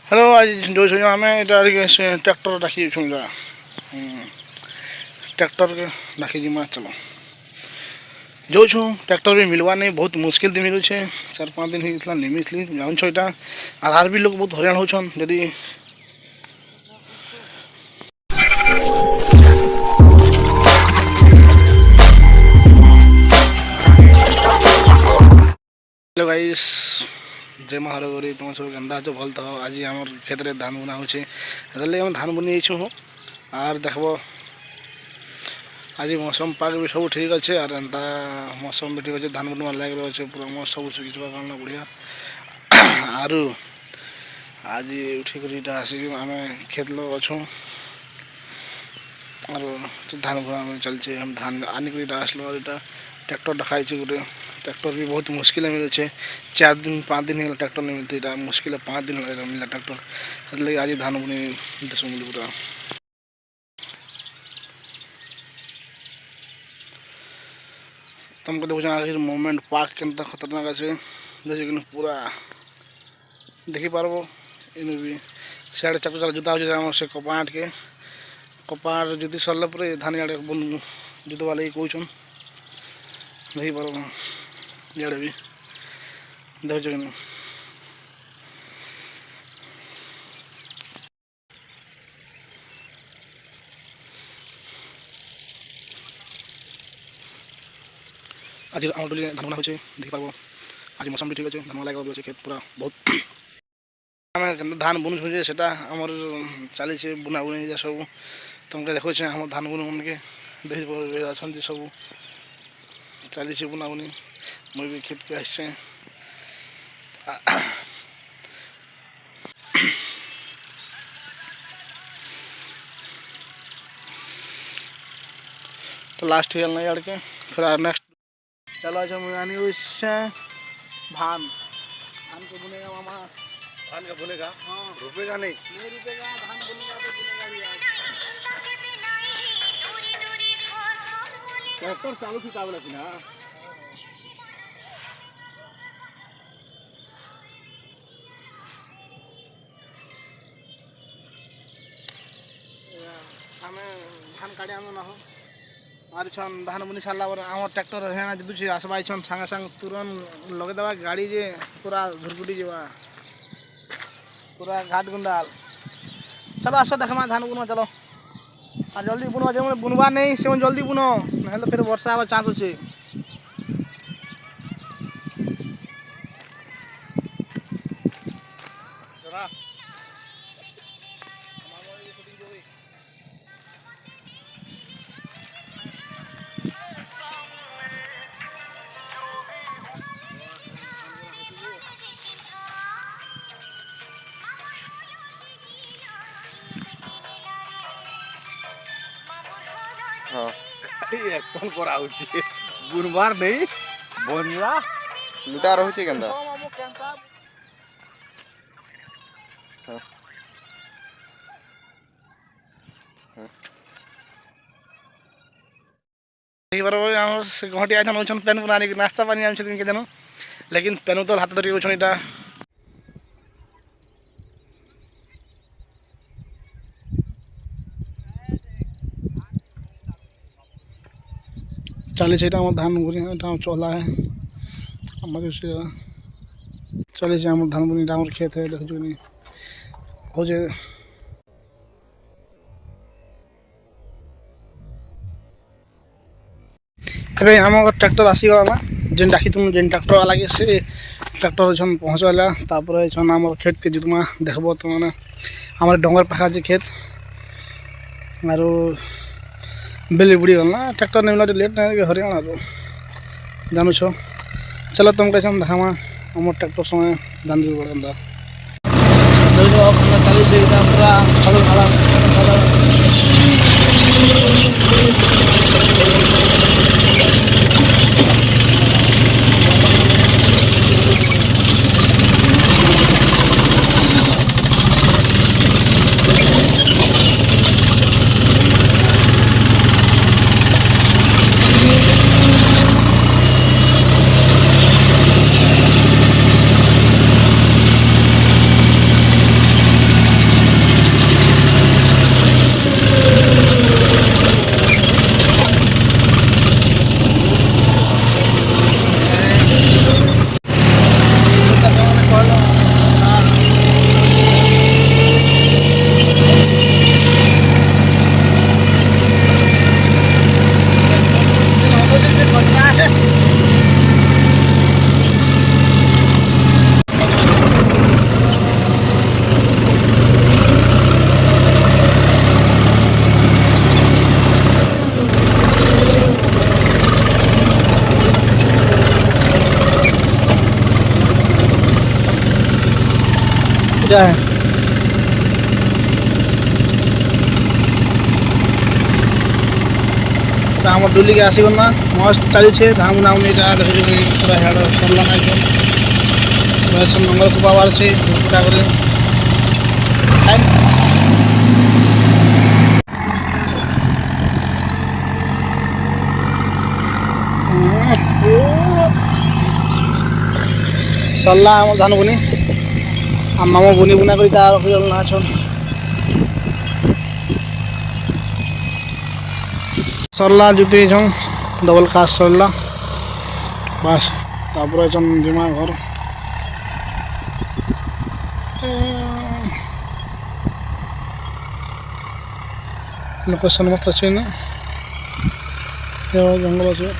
hello आज जो छो आम ट्रैक्टर डाकी छुड़ा ट्रैक्टर के डाकी जिमा चलो जो छू ट्रैक्टर भी मिलवा नहीं बहुत मुश्किल थी मिलू छे 4-5 दिन होता नहीं मिलती जान छो यहाँ आधार भी लोग बहुत हरान होछन यदि हेलो गाइस जय महारागरी तुम सब गंदा तो भल तो आज आम खेत में धान बुना हो धान बुनी छू आर देखो आज मौसम पाग भी सब ठीक अच्छे और एंता मौसम भी ठीक अच्छे धान बुनवा लग रहा है पूरा मौसम सब सुखा कारण बढ़िया आरु आज उठिक आसिक आम खेत लोग अच्छू और धान बुना चलचे हम धान आनिक आसलो और ट्रैक्टर देखाई गोटे ट्रैक्टर भी बहुत मुश्किल मिले 4 दिन 5 दिन ट्रैक्टर नहीं मिलते मुश्किल 5 दिन मिला ट्रैक्टर से आज धान बुनी देश पूरा तुमको देखो आखिर मोमेंट पार्क के खतरनाक अच्छे जैसे कि पूरा देखी पार्बो इन भी सियाड़े चक जुता हो से कपाट के कपाट जुती सरला पर धान इे बुन जुतवा लगे कौन देखी पार्बो इे भी देख कि आज आम डोली धान बुना देखी पार्बो आज मौसम भी ठीक अच्छे धान लगे खेत पूरा बहुत आम धान बुनुचे से चली बुना बुनी सब तुमके देखो हम धान बुन मन के देख सब चली बुना बुनी मुझे भी खेत के आसे तो लास्ट हिल नहीं अड़के फिर नेक्स्ट चलो अच्छा मुझे उससे धान धान को बुनेगा मामा धान का बुनेगा हाँ रुपेगा नहीं रुपेगा धान बुनेगा तो बुनेगा भी आज ट्रैक्टर चालू थी काबला थी ना आम धान काटे आम ना हो और छन धान बुनी सारा आम ट्रैक्टर है जुदुचे आसवा छन सांगे सांग तुरंत लगेदेवा गाड़ी जे पूरा झुरकुटी जावा पूरा घाट गुंडाल चलो आस देखा धान बुनवा चलो और जल्दी बुनवा जो बुनवा नहीं से जल्दी बुनो ना फिर वर्षा हवा चांस अच्छे हाँ एक्शन करा बुनवार नहीं बनला लुटा रही केंदा घटी आन पेन बना नास्ता पानी आन के जानो लेकिन पेन तो हाथ धरिक इटा चली धान बुनी चला है चली धान बुनी खेत है देख हो जाए अरे आम ट्रैक्टर आसीगला जेन डाकी तुम जेन ट्रैक्टर लगे से ट्रैक्टर छन पहुँचला छन आम खेत के जुतमा देखब तो मैंने आम डंगर पाखा खेत आरो बेली बुड़ी गल ना ट्रैक्टर नहीं लेट नहीं हरियाणा जानू छो चलो तुमके देखामा आम ट्रैक्टर समय धान बड़ा चली पूरा क्या है तो आम डुली के आसगल ना मस्त चली धाम नाम देखिए पूरा हेड सरला ना एकदम मंगल को पावार से पूरा कर सरला आम धान बुनी आम मामा बुनी बुना कर रखिगल ना छन सरला जुते छन डबल कास्ट सरला बस तापर छन जिमा घर लोकेशन मत अच्छे ना जंगल अच्छे